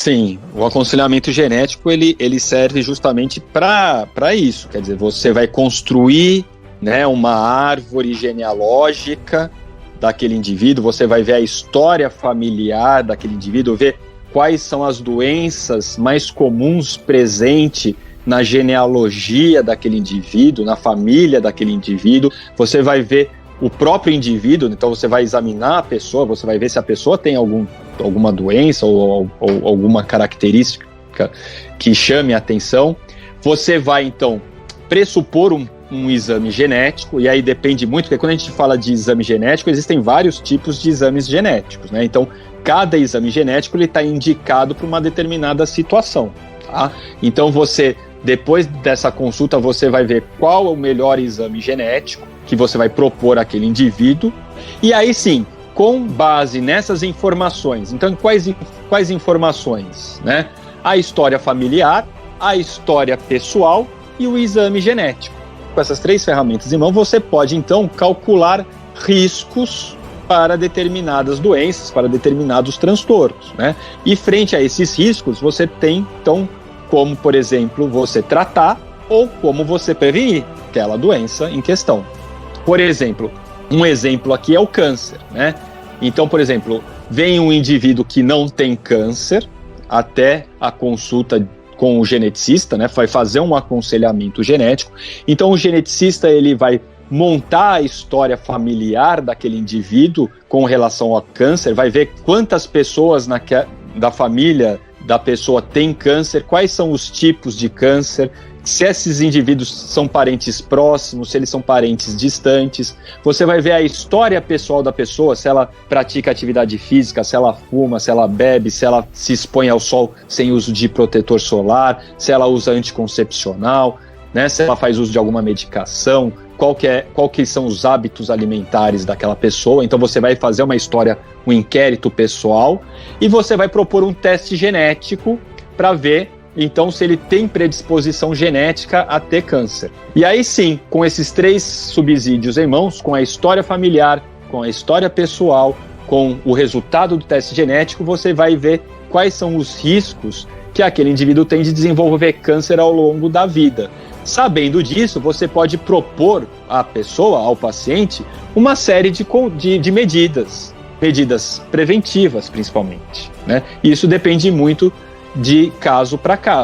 Sim, o aconselhamento genético ele serve justamente para isso. Quer dizer, você vai construir, né, uma árvore genealógica daquele indivíduo, você vai ver a história familiar daquele indivíduo, ver quais são as doenças mais comuns presentes na genealogia daquele indivíduo, na família daquele indivíduo. Você vai ver o próprio indivíduo, então você vai examinar a pessoa, você vai ver se a pessoa tem alguma doença ou alguma característica que chame a atenção. Você vai, então, pressupor um exame genético, e aí depende muito, porque quando a gente fala de exame genético, existem vários tipos de exames genéticos, né? Então, cada exame genético está indicado para uma determinada situação, tá? Então, depois dessa consulta, você vai ver qual é o melhor exame genético que você vai propor àquele indivíduo, e aí sim, com base nessas informações, então quais informações, né? A história familiar, a história pessoal e o exame genético. Com essas 3 ferramentas em mão, você pode então calcular riscos para determinadas doenças, para determinados transtornos, né? E frente a esses riscos, você tem então como, por exemplo, você tratar ou como você prevenir aquela doença em questão. Por exemplo, um exemplo aqui é o câncer, né? Então, por exemplo, vem um indivíduo que não tem câncer até a consulta com o geneticista, né? Vai fazer um aconselhamento genético. Então, o geneticista ele vai montar a história familiar daquele indivíduo com relação ao câncer, vai ver quantas pessoas da família da pessoa tem câncer, quais são os tipos de câncer, se esses indivíduos são parentes próximos, se eles são parentes distantes. Você vai ver a história pessoal da pessoa, se ela pratica atividade física, se ela fuma, se ela bebe, se ela se expõe ao sol sem uso de protetor solar, se ela usa anticoncepcional, né, se ela faz uso de alguma medicação, qual que são os hábitos alimentares daquela pessoa. Então você vai fazer uma história, um inquérito pessoal, e você vai propor um teste genético para ver então se ele tem predisposição genética a ter câncer. E aí sim, com esses 3 subsídios em mãos, com a história familiar, com a história pessoal, com o resultado do teste genético, você vai ver quais são os riscos que aquele indivíduo tem de desenvolver câncer ao longo da vida. Sabendo disso, você pode propor à pessoa, ao paciente, uma série de medidas preventivas principalmente, né? E isso depende muito de caso para caso.